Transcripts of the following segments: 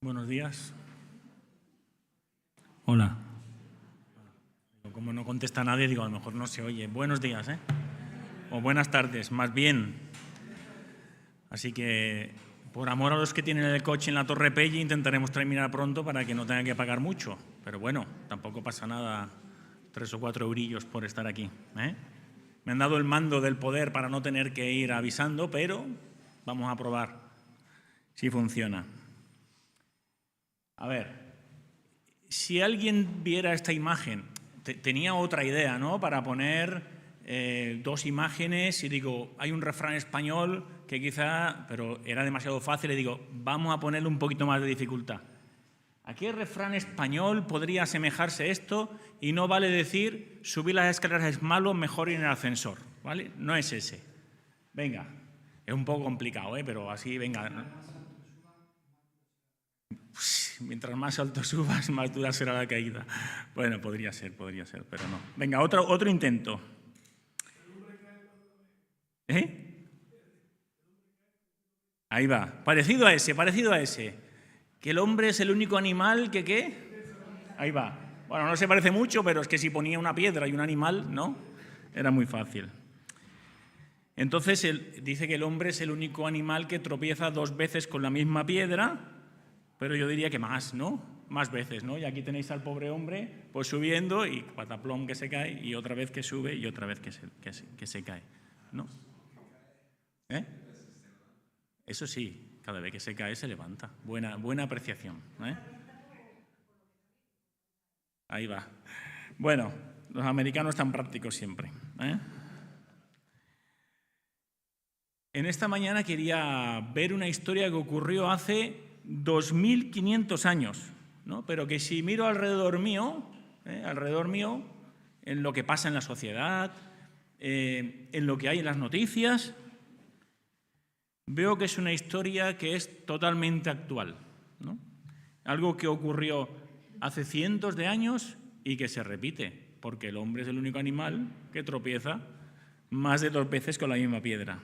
Buenos días. Hola. Como no contesta nadie, digo, a lo mejor no se oye. Buenos días, ¿eh? O buenas tardes, más bien. Así que, por amor a los que tienen el coche en la Torre Pelli, intentaremos terminar pronto para que no tengan que pagar mucho. Pero bueno, tampoco pasa nada, 3 o 4 eurillos por estar aquí, ¿eh? Me han dado el mando del poder para no tener que ir avisando, pero vamos a probar si funciona. A ver, si alguien viera esta imagen, tenía otra idea, ¿no? Para poner 2 imágenes y digo, hay un refrán español que quizá, pero era demasiado fácil, y digo, vamos a ponerle un poquito más de dificultad. ¿A qué refrán español podría asemejarse esto? Y no vale decir, subir las escaleras es malo, mejor ir en el ascensor, ¿vale? No es ese. Venga, es un poco complicado, pero así, venga. Mientras más alto subas, más dura será la caída. Bueno, podría ser, pero no. Venga, otro intento. Ahí va. Parecido a ese. Que el hombre es el único animal que ¿qué? Ahí va. Bueno, no se parece mucho, pero es que si ponía una piedra y un animal, ¿no? Era muy fácil. Entonces, dice que el hombre es el único animal que tropieza 2 veces con la misma piedra, pero yo diría que más, ¿no? Más veces, ¿no? Y aquí tenéis al pobre hombre pues subiendo y pataplón que se cae, y otra vez que sube y otra vez que se cae, ¿no? Eso sí, cada vez que se cae se levanta. Buena apreciación, ¿eh? Ahí va. Bueno, los americanos están prácticos siempre, ¿eh? En esta mañana quería ver una historia que ocurrió hace 2500 años, ¿no? Pero que si miro alrededor mío, en lo que pasa en la sociedad, en lo que hay en las noticias, veo que es una historia que es totalmente actual, ¿no? Algo que ocurrió hace cientos de años y que se repite, porque el hombre es el único animal que tropieza más de 2 veces con la misma piedra.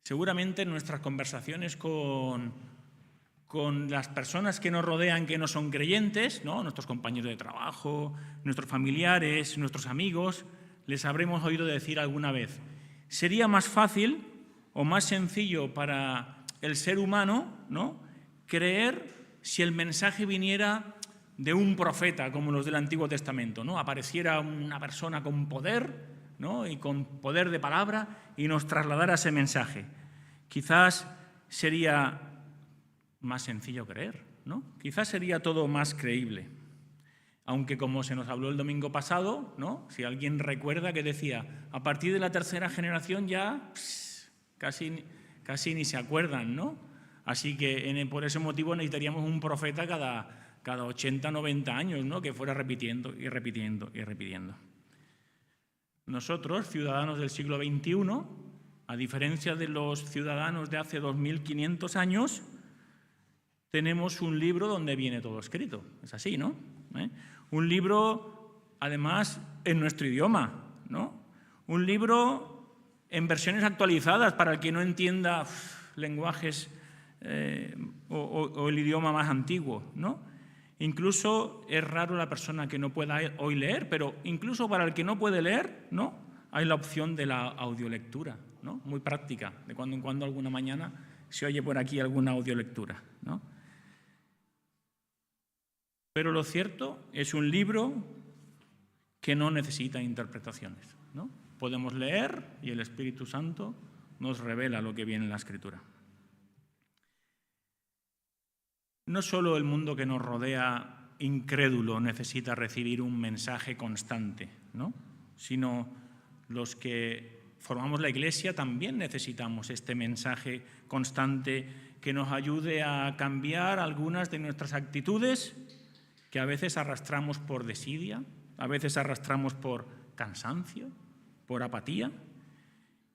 Seguramente en nuestras conversaciones con las personas que nos rodean que no son creyentes, ¿no? Nuestros compañeros de trabajo, nuestros familiares, nuestros amigos, les habremos oído decir alguna vez, sería más fácil o más sencillo para el ser humano, ¿no?, creer si el mensaje viniera de un profeta, como los del Antiguo Testamento, ¿no? Apareciera una persona con poder, ¿no?, y con poder de palabra, y nos trasladara ese mensaje. Quizás sería más sencillo creer, ¿no? Quizás sería todo más creíble. Aunque, como se nos habló el domingo pasado, ¿no?, si alguien recuerda que decía, a partir de la 3.ª generación ya casi ni se acuerdan, ¿no? Así que por ese motivo necesitaríamos un profeta cada 80, 90 años, ¿no?, que fuera repitiendo y repitiendo y repitiendo. Nosotros, ciudadanos del siglo XXI, a diferencia de los ciudadanos de hace 2500 años, tenemos un libro donde viene todo escrito. Es así, ¿no? Un libro, además, en nuestro idioma, ¿no? Un libro en versiones actualizadas para el que no entienda lenguajes o el idioma más antiguo, ¿no? Incluso es raro la persona que no pueda hoy leer, pero incluso para el que no puede leer, ¿no?, hay la opción de la audiolectura, ¿no?, muy práctica. De cuando en cuando, alguna mañana, se oye por aquí alguna audiolectura, ¿no? Pero lo cierto es un libro que no necesita interpretaciones, ¿no? Podemos leer y el Espíritu Santo nos revela lo que viene en la Escritura. No solo el mundo que nos rodea, incrédulo, necesita recibir un mensaje constante, ¿no?, sino los que formamos la Iglesia también necesitamos este mensaje constante que nos ayude a cambiar algunas de nuestras actitudes que a veces arrastramos por desidia, a veces arrastramos por cansancio, por apatía,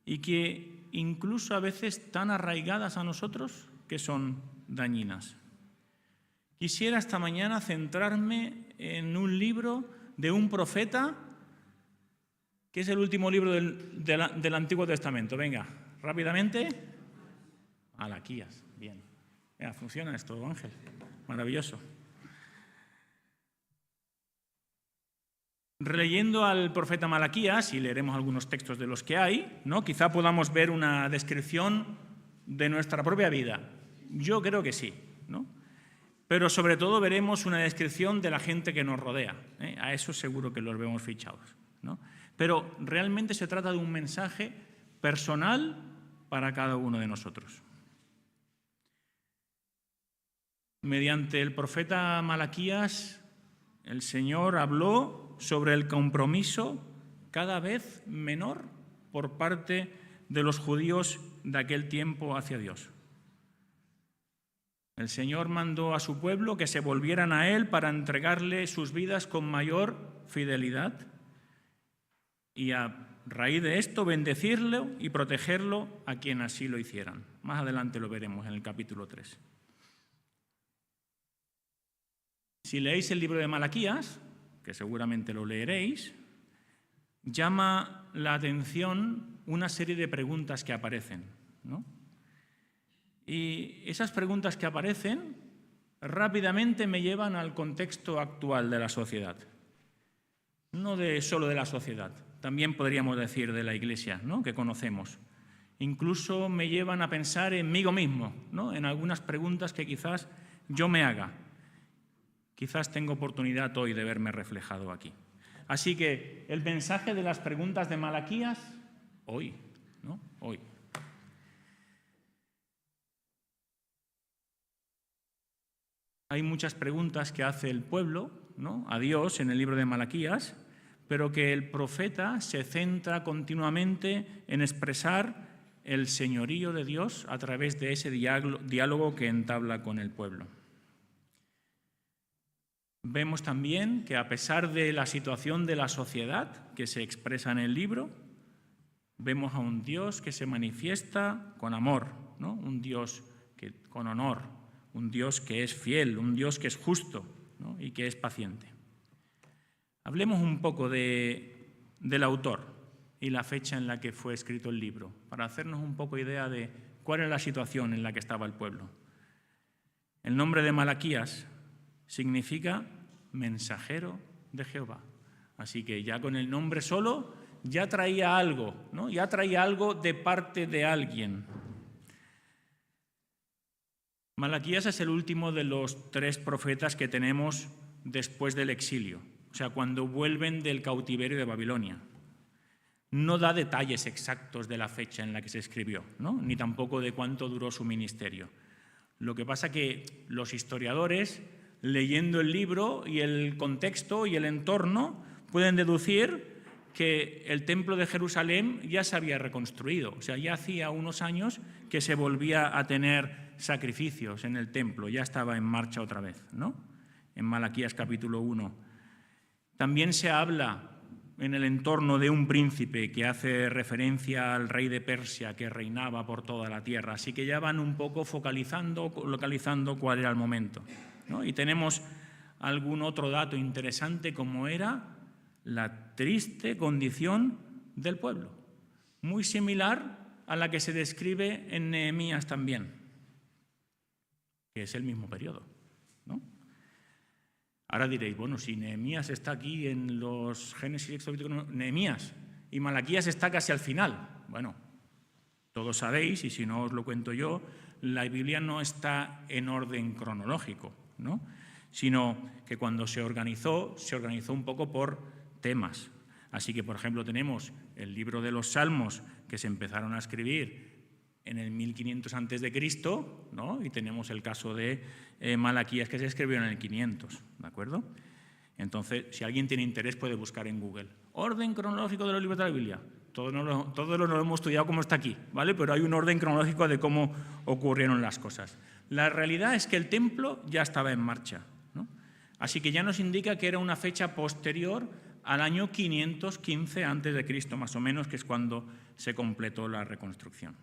y que incluso a veces tan arraigadas a nosotros que son dañinas. Quisiera esta mañana centrarme en un libro de un profeta que es el último libro del Antiguo Testamento. Venga, rápidamente. Malaquías, bien. Ya, funciona esto, Ángel. Maravilloso. Releyendo al profeta Malaquías, y leeremos algunos textos de los que hay, ¿no? Quizá podamos ver una descripción de nuestra propia vida. Yo creo que sí, ¿no? Pero sobre todo veremos una descripción de la gente que nos rodea. A eso seguro que los vemos fichados, ¿no? Pero realmente se trata de un mensaje personal para cada uno de nosotros. Mediante el profeta Malaquías, el Señor habló sobre el compromiso cada vez menor por parte de los judíos de aquel tiempo hacia Dios. El Señor mandó a su pueblo que se volvieran a Él para entregarle sus vidas con mayor fidelidad y a raíz de esto bendecirlo y protegerlo a quien así lo hicieran. Más adelante lo veremos en el capítulo 3. Si leéis el libro de Malaquías, que seguramente lo leeréis, llama la atención una serie de preguntas que aparecen, ¿no? Y esas preguntas que aparecen rápidamente me llevan al contexto actual de la sociedad. No solo de la sociedad, también podríamos decir de la Iglesia, ¿no?, que conocemos. Incluso me llevan a pensar en mí mismo, ¿no?, en algunas preguntas que quizás yo me haga. Quizás tengo oportunidad hoy de verme reflejado aquí. Así que el mensaje de las preguntas de Malaquías, hoy, ¿no? Hoy. Hay muchas preguntas que hace el pueblo, ¿no?, a Dios en el libro de Malaquías, pero que el profeta se centra continuamente en expresar el señorío de Dios a través de ese diálogo que entabla con el pueblo. Vemos también que a pesar de la situación de la sociedad que se expresa en el libro, vemos a un Dios que se manifiesta con amor, ¿no?, un Dios con honor, un Dios que es fiel, un Dios que es justo, ¿no?, y que es paciente. Hablemos un poco del autor y la fecha en la que fue escrito el libro, para hacernos un poco idea de cuál era la situación en la que estaba el pueblo. El nombre de Malaquías significa mensajero de Jehová. Así que ya con el nombre solo ya traía algo, ¿no?, ya traía algo de parte de alguien. Malaquías es el último de los 3 profetas que tenemos después del exilio, o sea, cuando vuelven del cautiverio de Babilonia. No da detalles exactos de la fecha en la que se escribió, ¿no?, ni tampoco de cuánto duró su ministerio. Lo que pasa que los historiadores, leyendo el libro y el contexto y el entorno, pueden deducir que el templo de Jerusalén ya se había reconstruido. O sea, ya hacía unos años que se volvía a tener sacrificios en el templo, ya estaba en marcha otra vez, ¿no?, en Malaquías capítulo 1. También se habla en el entorno de un príncipe que hace referencia al rey de Persia que reinaba por toda la tierra. Así que ya van un poco localizando cuál era el momento, ¿no? Y tenemos algún otro dato interesante, como era la triste condición del pueblo, muy similar a la que se describe en Nehemías también, que es el mismo periodo, ¿no? Ahora diréis, bueno, si Nehemías está aquí en los Génesis, Nehemías, y Malaquías está casi al final. Bueno, todos sabéis, y si no os lo cuento yo, la Biblia no está en orden cronológico, ¿no?, sino que cuando se organizó un poco por temas. Así que, por ejemplo, tenemos el libro de los Salmos, que se empezaron a escribir en el 1500 a.C., ¿no?, y tenemos el caso de Malaquías, que se escribió en el 500, ¿de acuerdo? Entonces, si alguien tiene interés, puede buscar en Google orden cronológico de los libros de la Biblia. Todos lo hemos estudiado como está aquí, ¿vale? Pero hay un orden cronológico de cómo ocurrieron las cosas. La realidad es que el templo ya estaba en marcha, ¿no? Así que ya nos indica que era una fecha posterior al año 515 a.C., más o menos, que es cuando se completó la reconstrucción.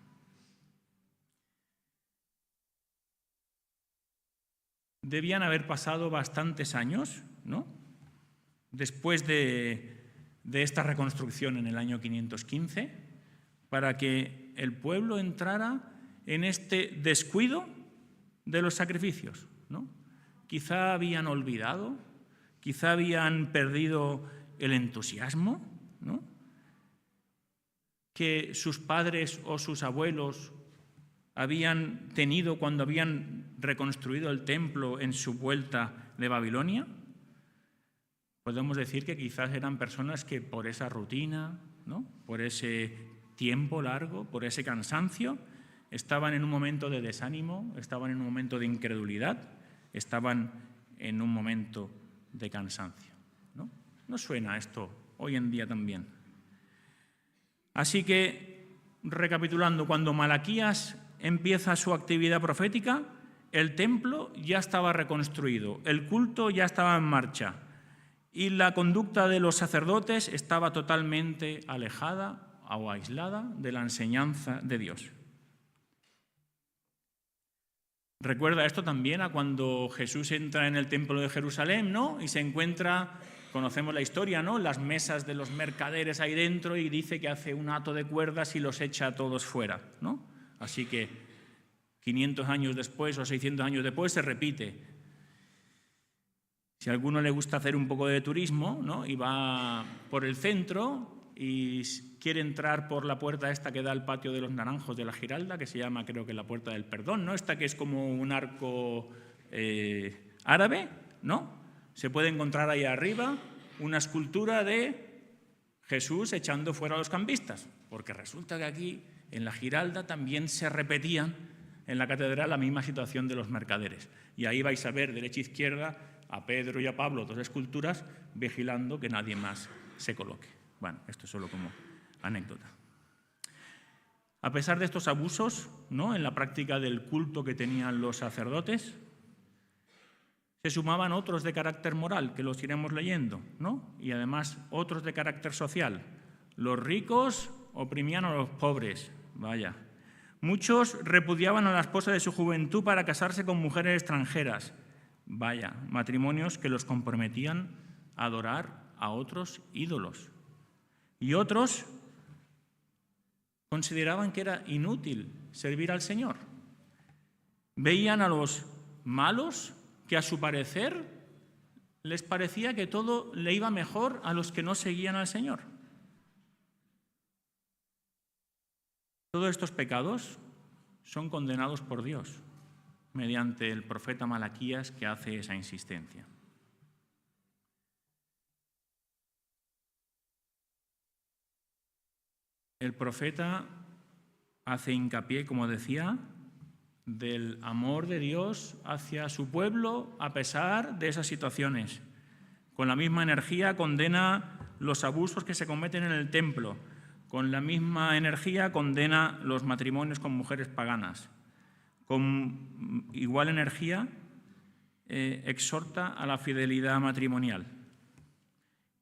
Debían haber pasado bastantes años, ¿no?, después de esta reconstrucción en el año 515, para que el pueblo entrara en este descuido de los sacrificios, ¿no? Quizá habían olvidado, quizá habían perdido el entusiasmo, ¿no?, que sus padres o sus abuelos habían tenido cuando habían reconstruido el templo en su vuelta de Babilonia. Podemos decir que quizás eran personas que por esa rutina, ¿no?, por ese tiempo largo, por ese cansancio, estaban en un momento de desánimo, estaban en un momento de incredulidad, estaban en un momento de cansancio, ¿no? ¿No suena esto hoy en día también? Así que, recapitulando, cuando Malaquías empieza su actividad profética, el templo ya estaba reconstruido, el culto ya estaba en marcha y la conducta de los sacerdotes estaba totalmente alejada o aislada de la enseñanza de Dios. Recuerda esto también a cuando Jesús entra en el templo de Jerusalén, ¿no?, y se encuentra, conocemos la historia, ¿no?, las mesas de los mercaderes ahí dentro, y dice que hace un hato de cuerdas y los echa a todos fuera, ¿no? Así que 500 años después o 600 años después se repite. Si a alguno le gusta hacer un poco de turismo, ¿no?, y va por el centro y quiere entrar por la puerta esta que da al patio de los Naranjos de la Giralda, que se llama, creo que, la Puerta del Perdón, ¿no?, esta que es como un arco árabe, ¿no?, se puede encontrar ahí arriba una escultura de Jesús echando fuera a los campistas, porque resulta que aquí en la Giralda también se repetían en la catedral la misma situación de los mercaderes. Y ahí vais a ver, derecha e izquierda, a Pedro y a Pablo, dos esculturas, vigilando que nadie más se coloque. Bueno, esto es solo como anécdota. A pesar de estos abusos, ¿no?, en la práctica del culto que tenían los sacerdotes, se sumaban otros de carácter moral, que los iremos leyendo, ¿no?, y además otros de carácter social. Los ricos oprimían a los pobres, vaya. Muchos repudiaban a la esposa de su juventud para casarse con mujeres extranjeras, vaya, matrimonios que los comprometían a adorar a otros ídolos. Y otros consideraban que era inútil servir al Señor. Veían a los malos que, a su parecer, les parecía que todo le iba mejor a los que no seguían al Señor. Todos estos pecados son condenados por Dios mediante el profeta Malaquías, que hace esa insistencia. El profeta hace hincapié, como decía, del amor de Dios hacia su pueblo a pesar de esas situaciones. Con la misma energía condena los abusos que se cometen en el templo. Con la misma energía condena los matrimonios con mujeres paganas. Con igual energía exhorta a la fidelidad matrimonial,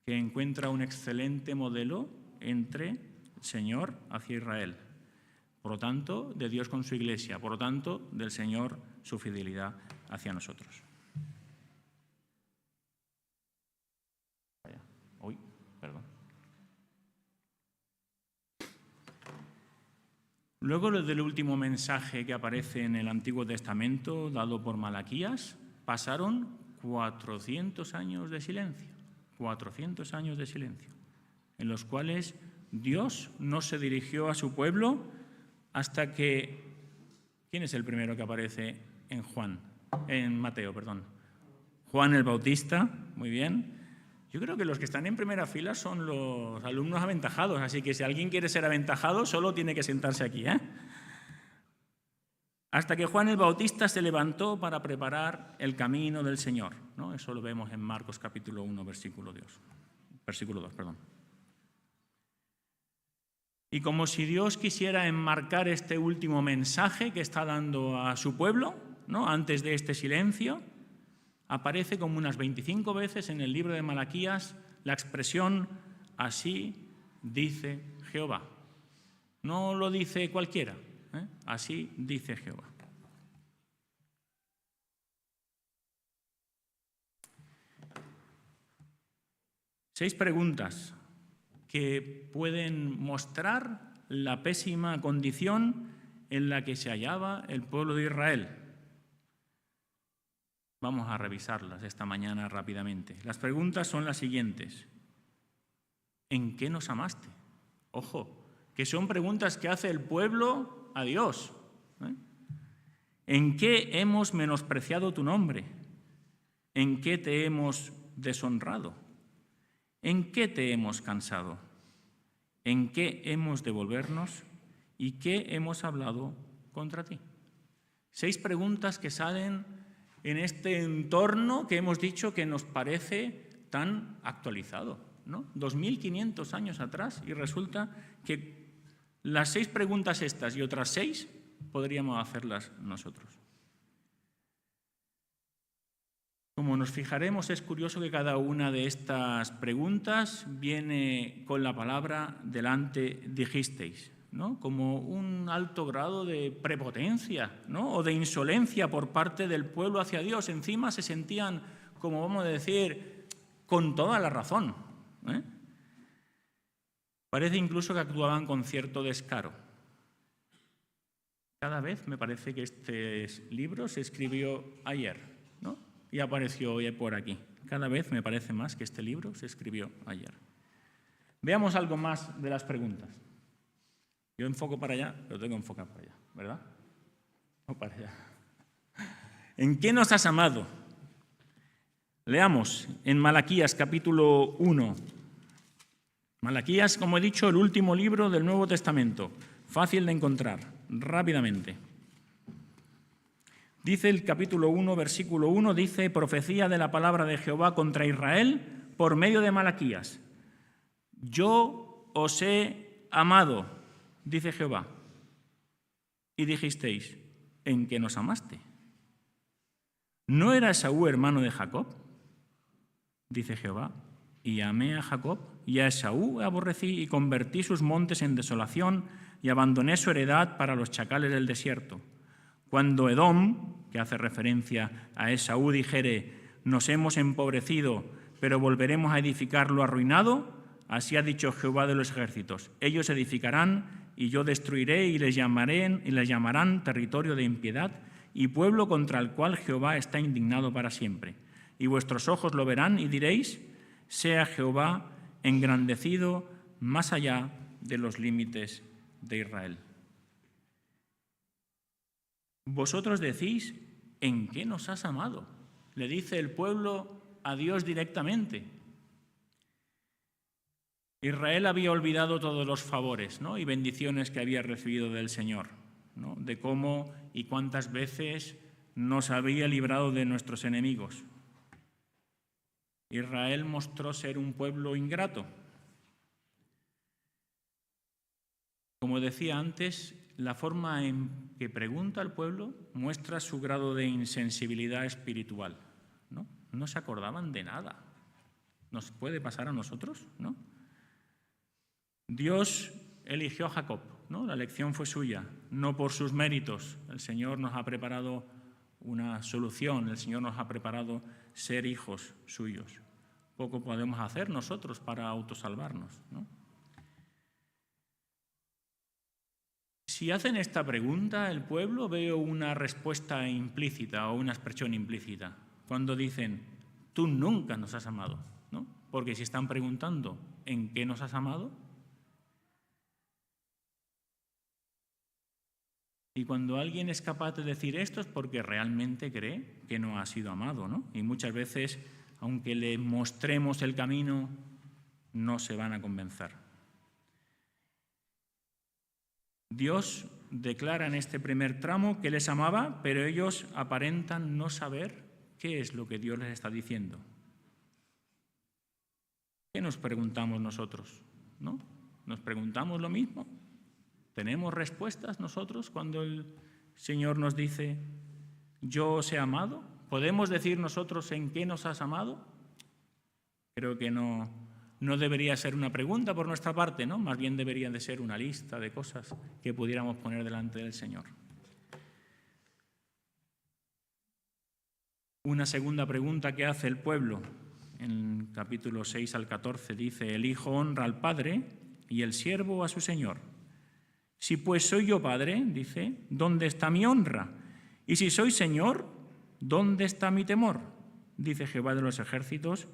que encuentra un excelente modelo entre el Señor hacia Israel. Por lo tanto, de Dios con su Iglesia. Por lo tanto, del Señor su fidelidad hacia nosotros. Luego del último mensaje que aparece en el Antiguo Testamento, dado por Malaquías, pasaron 400 años de silencio. 400 años de silencio, en los cuales Dios no se dirigió a su pueblo hasta que... ¿Quién es el primero que aparece en Mateo, perdón? Juan el Bautista, muy bien. Yo creo que los que están en primera fila son los alumnos aventajados, así que si alguien quiere ser aventajado, solo tiene que sentarse aquí, ¿eh? Hasta que Juan el Bautista se levantó para preparar el camino del Señor, ¿no? Eso lo vemos en Marcos capítulo 1, versículo 2. Y como si Dios quisiera enmarcar este último mensaje que está dando a su pueblo, ¿no?, antes de este silencio, aparece como unas 25 veces en el libro de Malaquías la expresión «así dice Jehová». No lo dice cualquiera, ¿eh? Así dice Jehová. Seis preguntas que pueden mostrar la pésima condición en la que se hallaba el pueblo de Israel. Vamos a revisarlas esta mañana rápidamente. Las preguntas son las siguientes. ¿En qué nos amaste? Ojo, que son preguntas que hace el pueblo a Dios. ¿En qué hemos menospreciado tu nombre? ¿En qué te hemos deshonrado? ¿En qué te hemos cansado? ¿En qué hemos de volvernos? ¿Y qué hemos hablado contra ti? 6 preguntas que salen en este entorno que hemos dicho que nos parece tan actualizado, ¿no? 2500 años atrás, y resulta que las 6 preguntas estas y otras 6 podríamos hacerlas nosotros. Como nos fijaremos, es curioso que cada una de estas preguntas viene con la palabra delante dijisteis, ¿no? Como un alto grado de prepotencia, ¿no? O de insolencia por parte del pueblo hacia Dios. Encima se sentían, como vamos a decir, con toda la razón, ¿eh? Parece incluso que actuaban con cierto descaro. Cada vez me parece que este libro se escribió ayer, ¿no? Y apareció hoy por aquí. Cada vez me parece más que este libro se escribió ayer. Veamos algo más de las preguntas. Yo enfoco para allá, pero tengo que enfocar para allá, ¿verdad? O para allá. ¿En qué nos has amado? Leamos en Malaquías capítulo 1. Malaquías, como he dicho, el último libro del Nuevo Testamento. Fácil de encontrar, rápidamente. Dice el capítulo 1, versículo 1, dice: profecía de la palabra de Jehová contra Israel por medio de Malaquías. Yo os he amado, dice Jehová. Y dijisteis: ¿en qué nos amaste? ¿No era Esaú hermano de Jacob? Dice Jehová. Y amé a Jacob, y a Esaú aborrecí, y convertí sus montes en desolación, y abandoné su heredad para los chacales del desierto. Cuando Edom, que hace referencia a Esaú, dijere: nos hemos empobrecido, pero volveremos a edificar lo arruinado, así ha dicho Jehová de los ejércitos: ellos edificarán, y yo destruiré, y les llamarán territorio de impiedad, y pueblo contra el cual Jehová está indignado para siempre. Y vuestros ojos lo verán, y diréis: sea Jehová engrandecido más allá de los límites de Israel. Vosotros decís: ¿en qué nos has amado? Le dice el pueblo a Dios directamente. Israel había olvidado todos los favores, ¿no? Y bendiciones que había recibido del Señor, ¿no? De cómo y cuántas veces nos había librado de nuestros enemigos. Israel mostró ser un pueblo ingrato. Como decía antes, la forma en que pregunta el pueblo muestra su grado de insensibilidad espiritual, ¿no? No se acordaban de nada. ¿Nos puede pasar a nosotros? ¿No? Dios eligió a Jacob, ¿no? La elección fue suya, no por sus méritos. El Señor nos ha preparado una solución, el Señor nos ha preparado ser hijos suyos. Poco podemos hacer nosotros para autosalvarnos, ¿no? Si hacen esta pregunta el pueblo, veo una respuesta implícita o una expresión implícita. Cuando dicen: tú nunca nos has amado, ¿no? Porque si están preguntando ¿en qué nos has amado? Y cuando alguien es capaz de decir esto es porque realmente cree que no ha sido amado, ¿no? Y muchas veces, aunque le mostremos el camino, no se van a convencer. Dios declara en este primer tramo que les amaba, pero ellos aparentan no saber qué es lo que Dios les está diciendo. ¿Qué nos preguntamos nosotros? ¿No? ¿Nos preguntamos lo mismo? ¿Tenemos respuestas nosotros cuando el Señor nos dice: yo os he amado? ¿Podemos decir nosotros en qué nos has amado? Creo que no debería ser una pregunta por nuestra parte, ¿no? Más bien debería de ser una lista de cosas que pudiéramos poner delante del Señor. Una segunda pregunta que hace el pueblo, en capítulo 6 al 14, dice: el hijo honra al padre y el siervo a su señor. Si pues soy yo padre, dice, ¿dónde está mi honra? Y si soy señor, ¿dónde está mi temor? Dice Jehová de los ejércitos,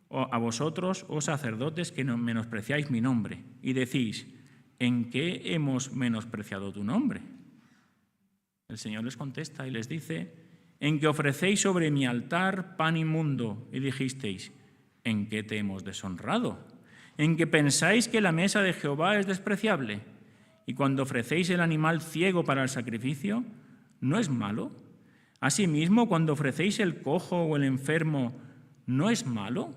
a vosotros, oh sacerdotes, que menospreciáis mi nombre, y decís, ¿en qué hemos menospreciado tu nombre? El Señor les contesta y les dice, en que ofrecéis sobre mi altar pan inmundo, y dijisteis, ¿en qué te hemos deshonrado? En que pensáis que la mesa de Jehová es despreciable, y cuando ofrecéis el animal ciego para el sacrificio, ¿no es malo? Asimismo, cuando ofrecéis el cojo o el enfermo, ¿no es malo?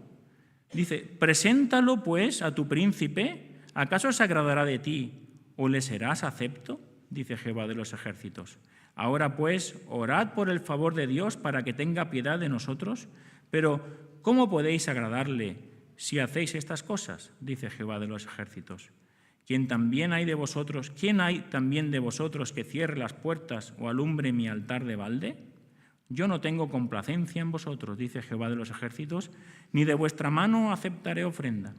Dice, preséntalo pues a tu príncipe, ¿acaso se agradará de ti o le serás acepto? Dice Jehová de los ejércitos. Ahora pues, orad por el favor de Dios para que tenga piedad de nosotros, pero ¿cómo podéis agradarle si hacéis estas cosas? Dice Jehová de los ejércitos. ¿Quién hay también de vosotros que cierre las puertas o alumbre mi altar de balde? Yo no tengo complacencia en vosotros, dice Jehová de los ejércitos, ni de vuestra mano aceptaré ofrenda.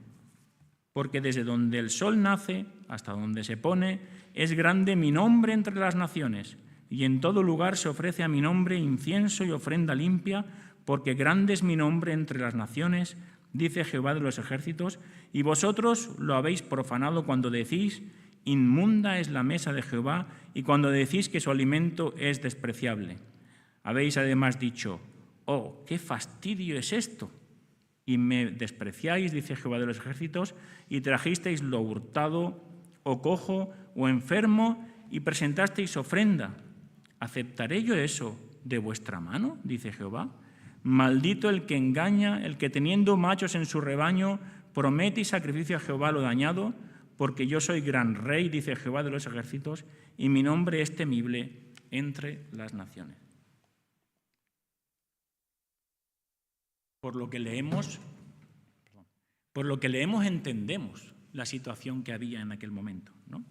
Porque desde donde el sol nace hasta donde se pone, es grande mi nombre entre las naciones, y en todo lugar se ofrece a mi nombre incienso y ofrenda limpia, porque grande es mi nombre entre las naciones, dice Jehová de los ejércitos, y vosotros lo habéis profanado cuando decís, inmunda es la mesa de Jehová, y cuando decís que su alimento es despreciable. Habéis además dicho, oh, qué fastidio es esto, y me despreciáis, dice Jehová de los ejércitos, y trajisteis lo hurtado, o cojo, o enfermo, y presentasteis ofrenda. ¿Aceptaré yo eso de vuestra mano? Dice Jehová. Maldito el que engaña, el que teniendo machos en su rebaño, promete y sacrificia a Jehová lo dañado, porque yo soy gran rey, dice Jehová de los ejércitos, y mi nombre es temible entre las naciones. Por lo que leemos entendemos la situación que había en aquel momento, ¿no?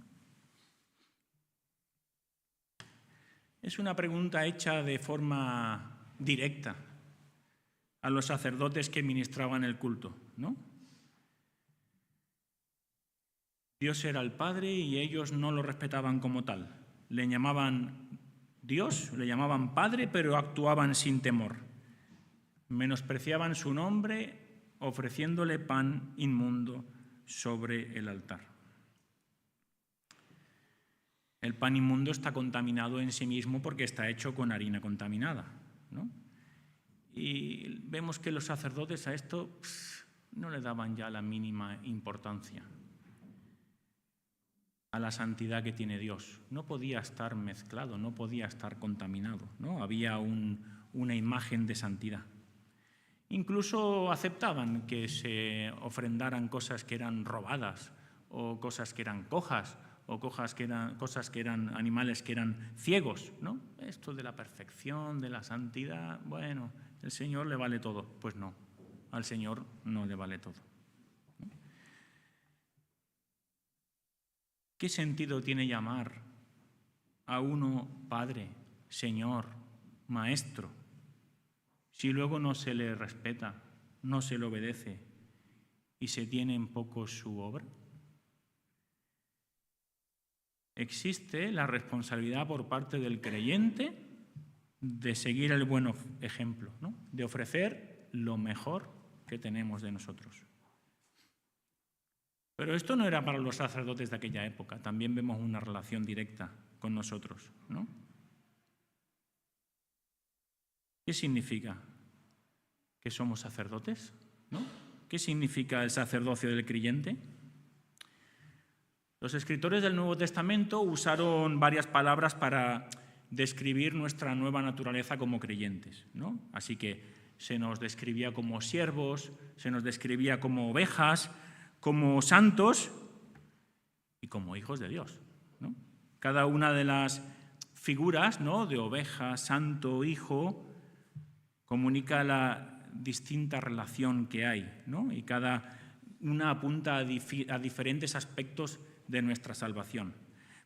Es una pregunta hecha de forma directa a los sacerdotes que ministraban el culto, ¿no? Dios era el Padre y ellos no lo respetaban como tal. Le llamaban Dios, le llamaban Padre, pero actuaban sin temor. Menospreciaban su nombre ofreciéndole pan inmundo sobre el altar. El pan inmundo está contaminado en sí mismo porque está hecho con harina contaminada, ¿no? Y vemos que los sacerdotes a esto no le daban ya la mínima importancia a la santidad que tiene Dios. No podía estar mezclado, no podía estar contaminado, ¿no? Había una imagen de santidad. Incluso aceptaban que se ofrendaran cosas que eran robadas, o cosas que eran cojas, o cosas que eran animales que eran ciegos, ¿no? Esto de la perfección, de la santidad, bueno, el Señor le vale todo. Pues no, al Señor no le vale todo. ¿Qué sentido tiene llamar a uno Padre, Señor, Maestro, si luego no se le respeta, no se le obedece y se tiene en poco su obra? Existe la responsabilidad por parte del creyente de seguir el buen ejemplo, ¿no? De ofrecer lo mejor que tenemos de nosotros. Pero esto no era para los sacerdotes de aquella época, también vemos una relación directa con nosotros, ¿no? ¿Qué significa que somos sacerdotes, ¿no? ¿Qué significa el sacerdocio del creyente? Los escritores del Nuevo Testamento usaron varias palabras para describir nuestra nueva naturaleza como creyentes, ¿no? Así que se nos describía como siervos, se nos describía como ovejas, como santos y como hijos de Dios, ¿no? Cada una de las figuras, ¿no?, de oveja, santo, hijo, comunica la distinta relación que hay, ¿no? Y cada una apunta a diferentes aspectos de nuestra salvación.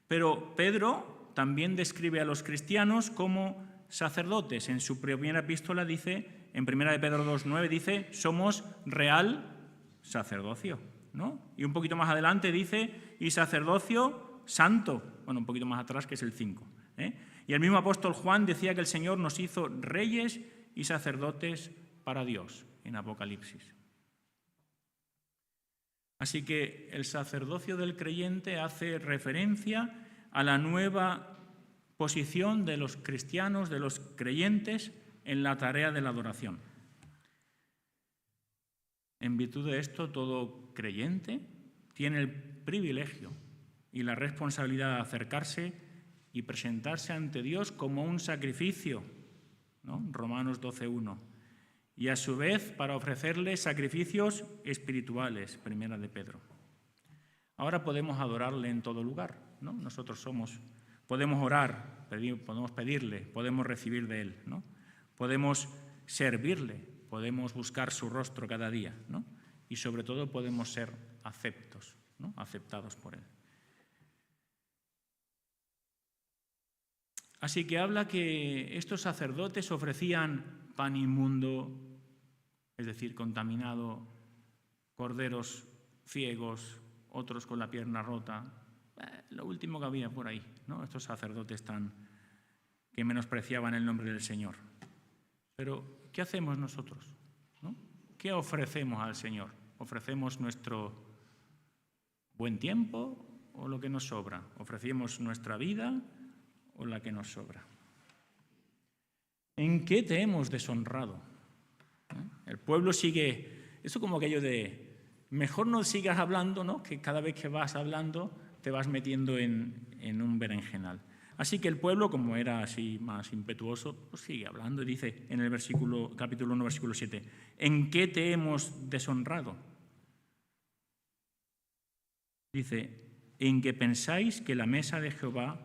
Pero Pedro también describe a los cristianos como sacerdotes. En su primera epístola dice, en 1 de Pedro 2:9 dice, somos real sacerdocio, ¿no? Y un poquito más adelante dice, y sacerdocio santo, bueno, un poquito más atrás que es el 5, ¿eh? Y el mismo apóstol Juan decía que el Señor nos hizo reyes y sacerdotes para Dios en Apocalipsis. Así que el sacerdocio del creyente hace referencia a la nueva posición de los cristianos, de los creyentes, en la tarea de la adoración. En virtud de esto, todo creyente tiene el privilegio y la responsabilidad de acercarse y presentarse ante Dios como un sacrificio, ¿no? Romanos 12:1. Y a su vez para ofrecerle sacrificios espirituales, primera de Pedro. Ahora podemos adorarle en todo lugar, ¿no? Podemos orar, podemos pedirle, podemos recibir de él, ¿no? Podemos servirle, podemos buscar su rostro cada día, ¿no? Y sobre todo podemos ser aceptos, ¿no? Aceptados por él. Así que habla que estos sacerdotes ofrecían pan inmundo, es decir, contaminado, corderos ciegos, otros con la pierna rota, lo último que había por ahí, ¿no? Estos sacerdotes que menospreciaban el nombre del Señor. Pero, ¿qué hacemos nosotros? ¿No? ¿Qué ofrecemos al Señor? ¿Ofrecemos nuestro buen tiempo o lo que nos sobra? ¿Ofrecemos nuestra vida o la que nos sobra? ¿En qué te hemos deshonrado? El pueblo sigue, eso como aquello de, mejor no sigas hablando, ¿no? Que cada vez que vas hablando te vas metiendo en un berenjenal. Así que el pueblo, como era así más impetuoso, pues sigue hablando y dice en el capítulo 1, versículo 7, ¿en qué te hemos deshonrado? Dice, en que pensáis que la mesa de Jehová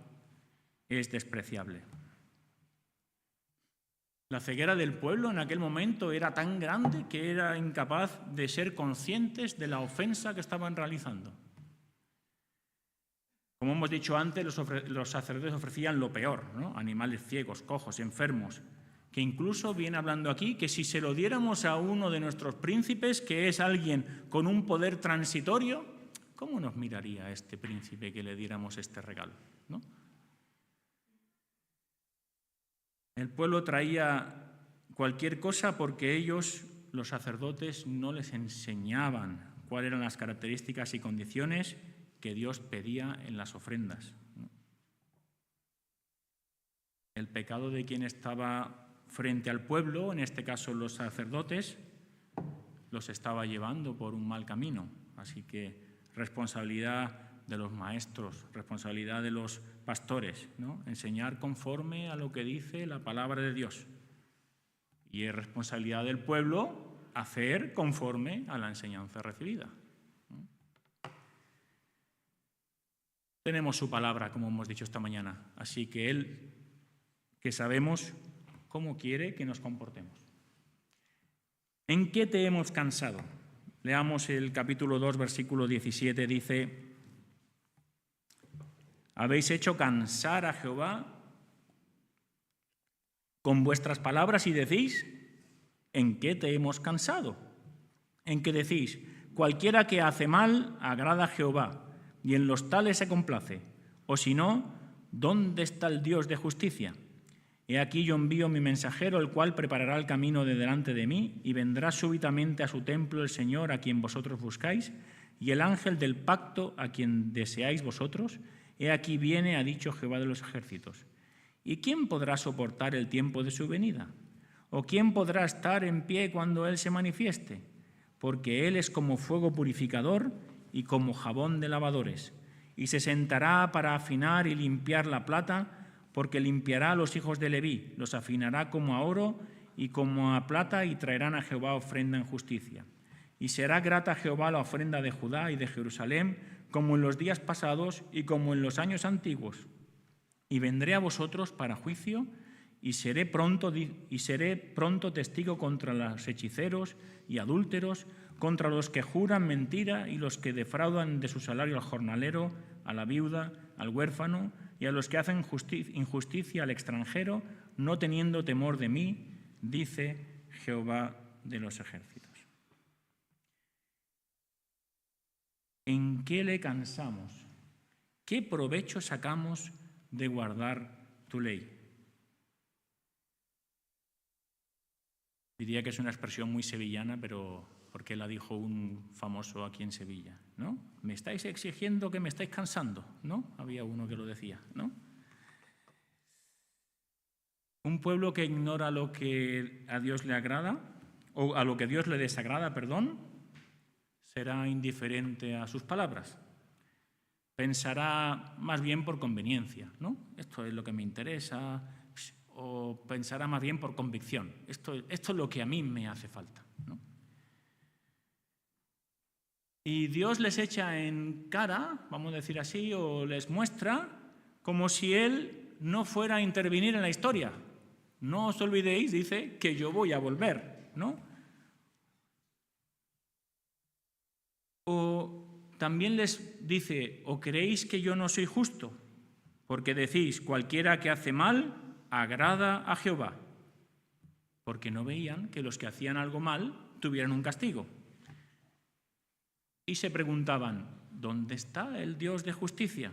es despreciable. La ceguera del pueblo en aquel momento era tan grande que era incapaz de ser conscientes de la ofensa que estaban realizando. Como hemos dicho antes, los sacerdotes ofrecían lo peor, ¿no? Animales ciegos, cojos, enfermos, que incluso viene hablando aquí que si se lo diéramos a uno de nuestros príncipes, que es alguien con un poder transitorio, ¿cómo nos miraría este príncipe que le diéramos este regalo, ¿no? El pueblo traía cualquier cosa porque ellos, los sacerdotes, no les enseñaban cuáles eran las características y condiciones que Dios pedía en las ofrendas. El pecado de quien estaba frente al pueblo, en este caso los sacerdotes, los estaba llevando por un mal camino. Así que responsabilidad de los maestros, responsabilidad de los pastores, ¿no? Enseñar conforme a lo que dice la palabra de Dios. Y es responsabilidad del pueblo hacer conforme a la enseñanza recibida. Tenemos su palabra, como hemos dicho esta mañana, así que Él, que sabemos cómo quiere que nos comportemos. ¿En qué te hemos cansado? Leamos el capítulo 2, versículo 17, dice, ¿habéis hecho cansar a Jehová con vuestras palabras y decís, ¿en qué te hemos cansado? En que decís, cualquiera que hace mal agrada a Jehová, y en los tales se complace. O si no, ¿dónde está el Dios de justicia? He aquí yo envío mi mensajero, el cual preparará el camino de delante de mí, y vendrá súbitamente a su templo el Señor, a quien vosotros buscáis, y el ángel del pacto, a quien deseáis vosotros. He aquí viene, ha dicho Jehová de los ejércitos. ¿Y quién podrá soportar el tiempo de su venida? ¿O quién podrá estar en pie cuando Él se manifieste? Porque Él es como fuego purificador y como jabón de lavadores, y se sentará para afinar y limpiar la plata, porque limpiará a los hijos de Leví, los afinará como a oro y como a plata, y traerán a Jehová ofrenda en justicia. Y será grata a Jehová la ofrenda de Judá y de Jerusalén, como en los días pasados y como en los años antiguos. Y vendré a vosotros para juicio, y seré pronto testigo contra los hechiceros y adúlteros, contra los que juran mentira y los que defraudan de su salario al jornalero, a la viuda, al huérfano y a los que hacen injusticia al extranjero, no teniendo temor de mí, dice Jehová de los ejércitos. ¿En qué le cansamos? ¿Qué provecho sacamos de guardar tu ley. Diría que es una expresión muy sevillana, pero porque la dijo un famoso aquí en Sevilla, ¿no? Me estáis exigiendo que me estáis cansando, ¿no? Había uno que lo decía, ¿no? Un pueblo que ignora lo que a Dios le agrada, o a lo que Dios le desagrada, perdón, será indiferente a sus palabras. Pensará más bien por conveniencia, ¿no? Esto es lo que me interesa, o pensará más bien por convicción. Esto es lo que a mí me hace falta, ¿no? Y Dios les echa en cara, vamos a decir así, o les muestra como si Él no fuera a intervenir en la historia. No os olvidéis, dice, que yo voy a volver, ¿no? O también les dice, ¿o creéis que yo no soy justo? Porque decís, cualquiera que hace mal agrada a Jehová. Porque no veían que los que hacían algo mal tuvieran un castigo. Y se preguntaban, ¿dónde está el Dios de justicia?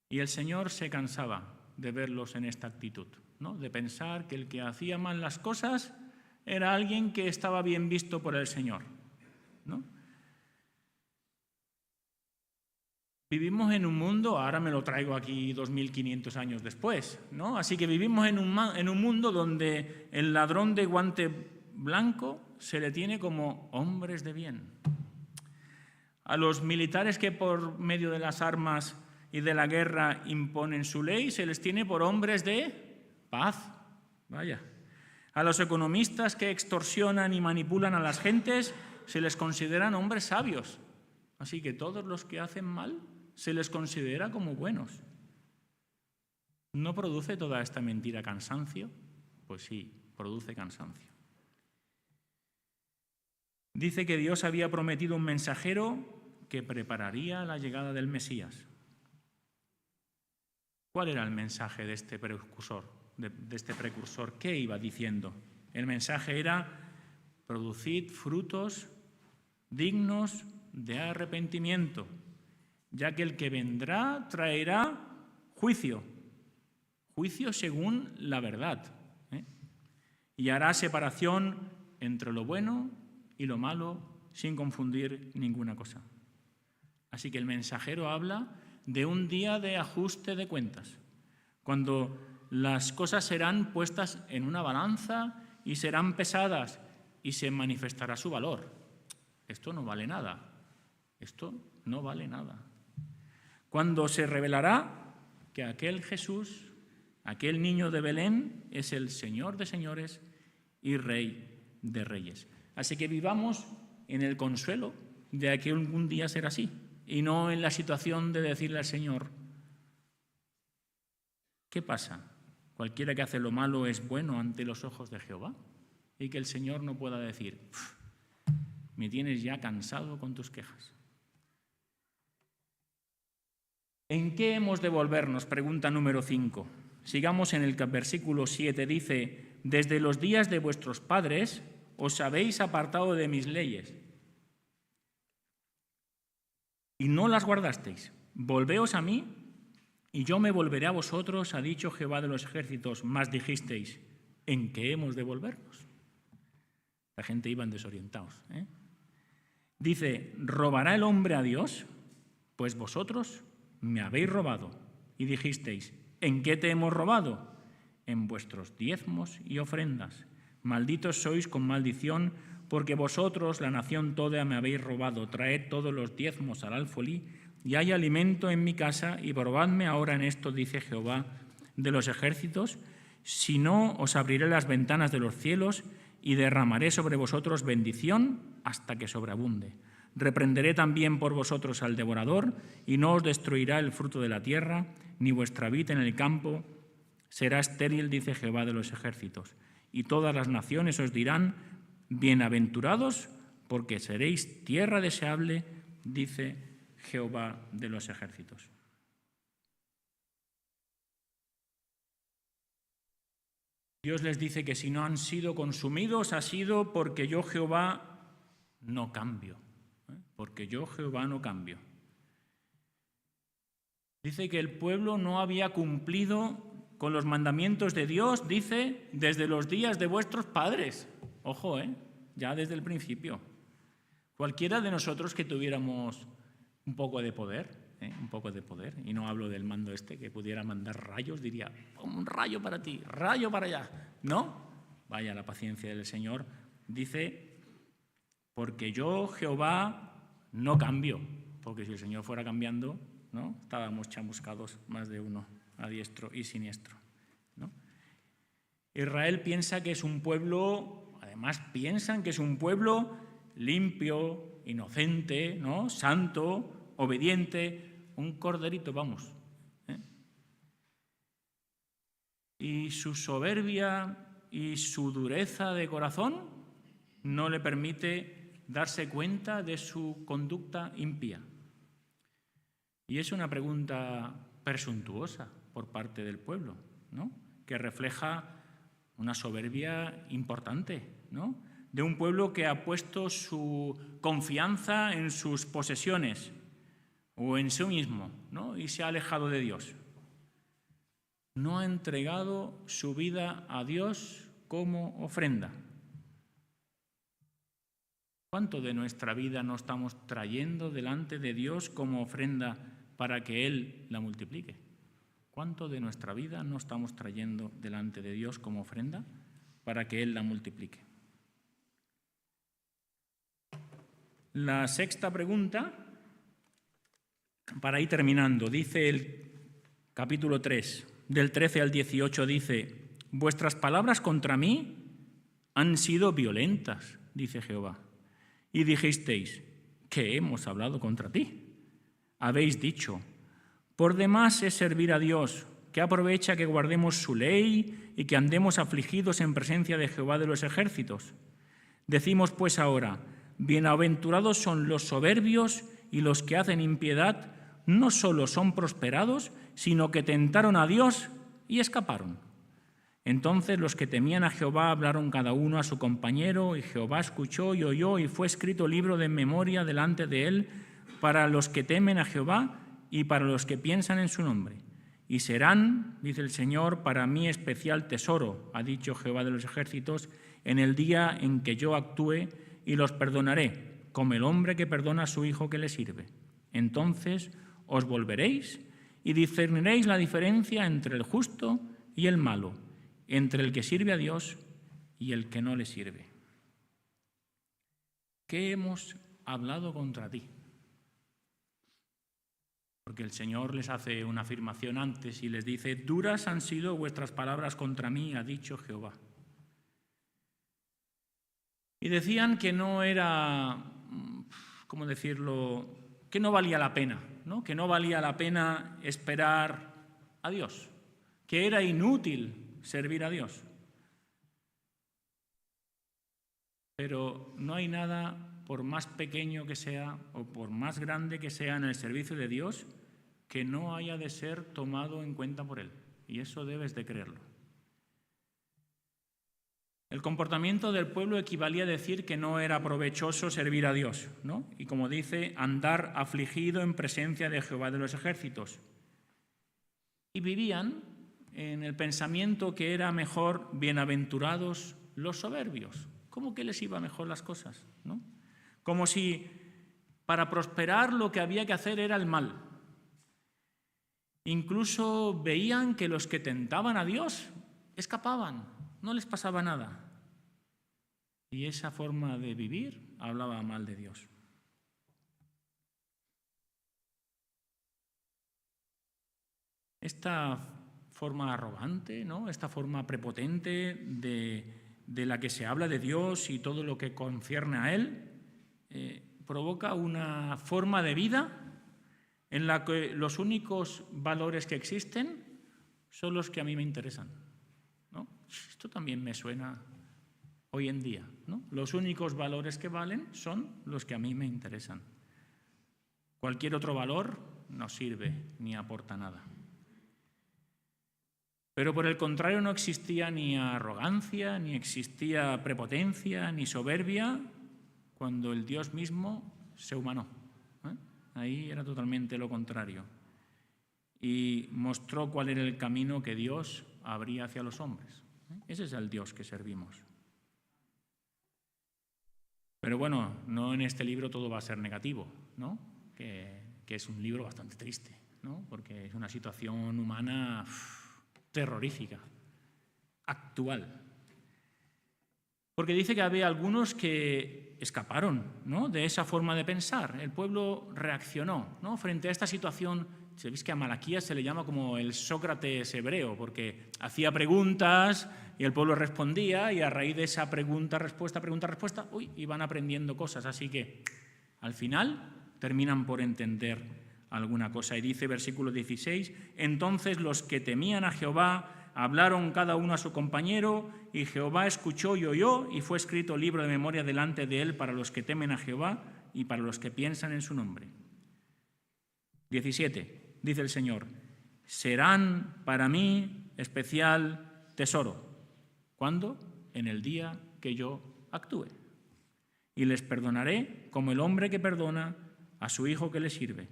Y el Señor se cansaba de verlos en esta actitud, ¿no? De pensar que el que hacía mal las cosas era alguien que estaba bien visto por el Señor, ¿no? Vivimos en un mundo, ahora me lo traigo aquí 2500 años después, ¿no? Así que vivimos en un mundo donde el ladrón de guante blanco se le tiene como hombres de bien. A los militares que por medio de las armas y de la guerra imponen su ley, se les tiene por hombres de paz. Vaya. A los economistas que extorsionan y manipulan a las gentes, se les consideran hombres sabios. Así que todos los que hacen mal se les considera como buenos. ¿No produce toda esta mentira cansancio? Pues sí, produce cansancio. Dice que Dios había prometido un mensajero que prepararía la llegada del Mesías. ¿Cuál era el mensaje de este precursor? ¿Qué iba diciendo? El mensaje era: producid frutos dignos de arrepentimiento, ya que el que vendrá traerá juicio según la verdad, y hará separación entre lo bueno y lo malo sin confundir ninguna cosa. Así que el mensajero habla de un día de ajuste de cuentas, cuando las cosas serán puestas en una balanza y serán pesadas y se manifestará su valor. Esto no vale nada. Esto no vale nada. Cuando se revelará que aquel Jesús, aquel niño de Belén, es el Señor de señores y Rey de reyes. Así que vivamos en el consuelo de que algún día será así, y no en la situación de decirle al Señor: ¿qué pasa? ¿Cualquiera que hace lo malo es bueno ante los ojos de Jehová? Y que el Señor no pueda decir: me tienes ya cansado con tus quejas. ¿En qué hemos de volvernos? Pregunta número 5. Sigamos en el versículo 7. Dice: desde los días de vuestros padres os habéis apartado de mis leyes y no las guardasteis. Volveos a mí y yo me volveré a vosotros, ha dicho Jehová de los ejércitos. Mas dijisteis: ¿en qué hemos de volvernos? La gente iban desorientados, Dice: ¿robará el hombre a Dios? Pues vosotros me habéis robado. Y dijisteis: ¿en qué te hemos robado? En vuestros diezmos y ofrendas. Malditos sois con maldición, porque vosotros, la nación toda, me habéis robado. Traed todos los diezmos al alfolí, y hay alimento en mi casa, y probadme ahora en esto, dice Jehová de los ejércitos, si no, os abriré las ventanas de los cielos y derramaré sobre vosotros bendición hasta que sobreabunde. Reprenderé también por vosotros al devorador, y no os destruirá el fruto de la tierra, ni vuestra vid en el campo será estéril, dice Jehová de los ejércitos. Y todas las naciones os dirán: bienaventurados, porque seréis tierra deseable, dice Jehová de los ejércitos. Dios les dice que si no han sido consumidos ha sido porque yo, Jehová, no cambio. Porque yo, Jehová, no cambio. Dice que el pueblo no había cumplido con los mandamientos de Dios, dice, desde los días de vuestros padres. Ojo, ya desde el principio. Cualquiera de nosotros que tuviéramos un poco de poder, y no hablo del mando que pudiera mandar rayos, diría, un rayo para ti, rayo para allá. ¿No? Vaya, la paciencia del Señor. Dice, porque yo, Jehová, no cambio. Porque si el Señor fuera cambiando, ¿no?, estábamos chamuscados más de uno, a diestro y siniestro, ¿no? Israel piensa que es un pueblo, además piensan que es un pueblo limpio, inocente, ¿no?, santo, obediente, un corderito, vamos. Y su soberbia y su dureza de corazón no le permite darse cuenta de su conducta impía. Y es una pregunta presuntuosa por parte del pueblo, ¿no?, que refleja una soberbia importante, ¿no?, de un pueblo que ha puesto su confianza en sus posesiones o en sí mismo, ¿no?, y se ha alejado de Dios. No ha entregado su vida a Dios como ofrenda. ¿Cuánto de nuestra vida no estamos trayendo delante de Dios como ofrenda para que Él la multiplique? ¿Cuánto de nuestra vida no estamos trayendo delante de Dios como ofrenda para que Él la multiplique? La sexta pregunta, para ir terminando, dice el capítulo 3, del 13 al 18, dice: vuestras palabras contra mí han sido violentas, dice Jehová, y dijisteis, ¿qué hemos hablado contra ti? Habéis dicho, por demás es servir a Dios, que aprovecha que guardemos su ley y que andemos afligidos en presencia de Jehová de los ejércitos. Decimos pues ahora, bienaventurados son los soberbios y los que hacen impiedad, no solo son prosperados, sino que tentaron a Dios y escaparon. Entonces los que temían a Jehová hablaron cada uno a su compañero, y Jehová escuchó y oyó, y fue escrito libro de memoria delante de él para los que temen a Jehová y para los que piensan en su nombre. Y serán, dice el Señor, para mí especial tesoro, ha dicho Jehová de los ejércitos, en el día en que yo actúe, y los perdonaré, como el hombre que perdona a su hijo que le sirve. Entonces os volveréis y discerniréis la diferencia entre el justo y el malo, entre el que sirve a Dios y el que no le sirve. ¿Qué hemos hablado contra ti? Porque el Señor les hace una afirmación antes y les dice, duras han sido vuestras palabras contra mí, ha dicho Jehová. Y decían que no era, ¿cómo decirlo?, que no valía la pena, ¿no?, que no valía la pena esperar a Dios, que era inútil servir a Dios. Pero no hay nada, por más pequeño que sea o por más grande que sea en el servicio de Dios, que no haya de ser tomado en cuenta por Él. Y eso debes de creerlo. El comportamiento del pueblo equivalía a decir que no era provechoso servir a Dios, ¿no? Y como dice, andar afligido en presencia de Jehová de los ejércitos. Y vivían en el pensamiento que era mejor bienaventurados los soberbios. ¿Cómo que les iba mejor las cosas?, ¿no? Como si para prosperar lo que había que hacer era el mal. Incluso veían que los que tentaban a Dios escapaban, no les pasaba nada. Y esa forma de vivir hablaba mal de Dios. Esta forma arrogante, ¿no?, esta forma prepotente de la que se habla de Dios y todo lo que concierne a Él, provoca una forma de vida en la que los únicos valores que existen son los que a mí me interesan, ¿no? Esto también me suena hoy en día, ¿no? Los únicos valores que valen son los que a mí me interesan. Cualquier otro valor no sirve ni aporta nada. Pero por el contrario no existía ni arrogancia, ni existía prepotencia, ni soberbia cuando el Dios mismo se humanó. Ahí era totalmente lo contrario. y mostró cuál era el camino que Dios abría hacia los hombres. Ese es el Dios que servimos. Pero bueno, no en este libro todo va a ser negativo, ¿no? Que es un libro bastante triste, ¿no? Porque es una situación humana terrorífica, actual. Porque dice que había algunos que escaparon, ¿no?, de esa forma de pensar. El pueblo reaccionó, ¿no?, frente a esta situación. Sabéis que a Malaquías se le llama como el Sócrates hebreo, porque hacía preguntas y el pueblo respondía, y a raíz de esa pregunta-respuesta, iban aprendiendo cosas. Así que al final terminan por entender alguna cosa. Y dice, versículo 16, entonces los que temían a Jehová hablaron cada uno a su compañero, y Jehová escuchó y oyó, y fue escrito libro de memoria delante de él para los que temen a Jehová y para los que piensan en su nombre. 17. Dice el Señor, serán para mí especial tesoro. ¿Cuándo? En el día que yo actúe. Y les perdonaré como el hombre que perdona a su hijo que le sirve.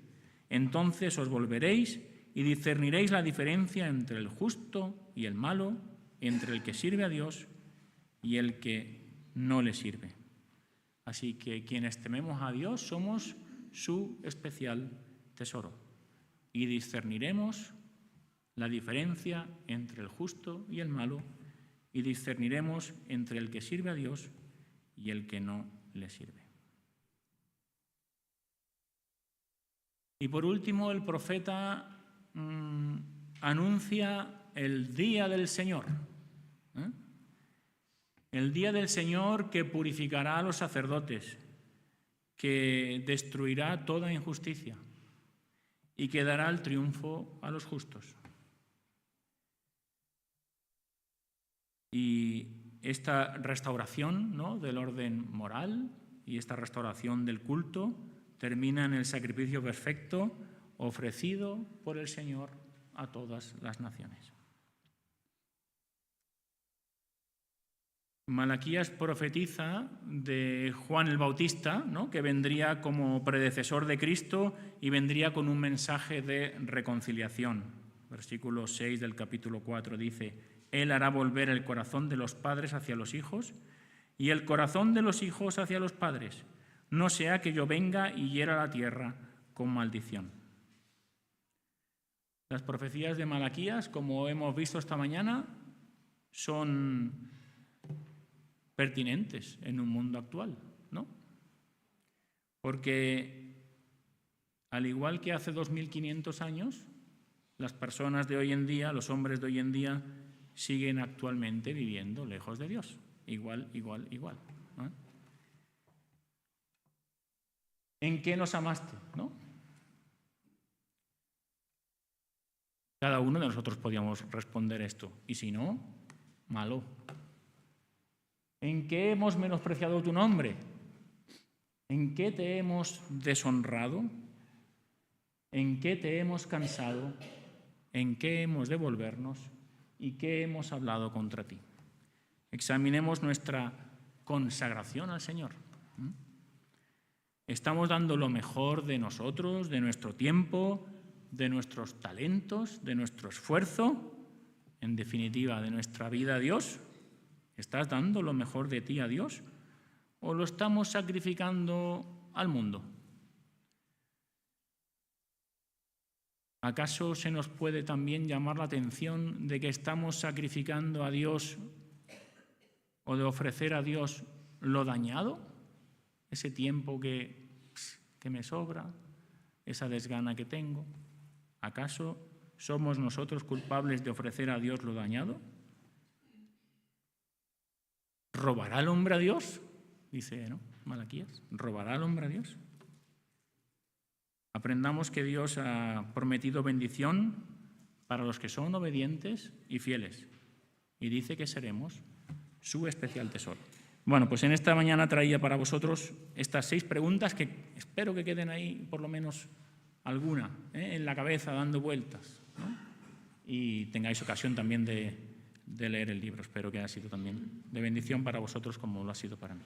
Entonces os volveréis y discerniréis la diferencia entre el justo y el malo, entre el que sirve a Dios y el que no le sirve. Así que quienes tememos a Dios somos su especial tesoro. Y discerniremos la diferencia entre el justo y el malo, y discerniremos entre el que sirve a Dios y el que no le sirve. Y por último, el profeta anuncia el día del Señor. El día del Señor que purificará a los sacerdotes, que destruirá toda injusticia y que dará el triunfo a los justos. Y esta restauración, ¿no?, del orden moral y esta restauración del culto termina en el sacrificio perfecto ofrecido por el Señor a todas las naciones. Malaquías profetiza de Juan el Bautista, ¿no?, que vendría como predecesor de Cristo y vendría con un mensaje de reconciliación. Versículo 6 del capítulo 4 dice, Él hará volver el corazón de los padres hacia los hijos y el corazón de los hijos hacia los padres, no sea que yo venga y hiera la tierra con maldición. Las profecías de Malaquías, como hemos visto esta mañana, son pertinentes en un mundo actual, ¿no? Porque al igual que hace 2500 años, las personas de hoy en día, los hombres de hoy en día, siguen actualmente viviendo lejos de Dios. Igual, ¿no? ¿En qué nos amaste? ¿No? Cada uno de nosotros podíamos responder esto. Y si no, malo. ¿En qué hemos menospreciado tu nombre? ¿En qué te hemos deshonrado? ¿En qué te hemos cansado? ¿En qué hemos de volvernos? ¿Y qué hemos hablado contra ti? Examinemos nuestra consagración al Señor. ¿Estamos dando lo mejor de nosotros, de nuestro tiempo, de nuestros talentos, de nuestro esfuerzo, en definitiva, de nuestra vida a Dios? ¿Estás dando lo mejor de ti a Dios o lo estamos sacrificando al mundo? ¿Acaso se nos puede también llamar la atención de que estamos sacrificando a Dios o de ofrecer a Dios lo dañado? Ese tiempo que me sobra, esa desgana que tengo. ¿Acaso somos nosotros culpables de ofrecer a Dios lo dañado? ¿Robará el hombre a Dios? Dice, ¿no?, Malaquías. ¿Robará el hombre a Dios? Aprendamos que Dios ha prometido bendición para los que son obedientes y fieles. Y dice que seremos su especial tesoro. Bueno, pues en esta mañana traía para vosotros estas 6 preguntas que espero que queden ahí por lo menos alguna, en la cabeza dando vueltas, ¿no? Y tengáis ocasión también de leer el libro. Espero que haya sido también de bendición para vosotros como lo ha sido para mí.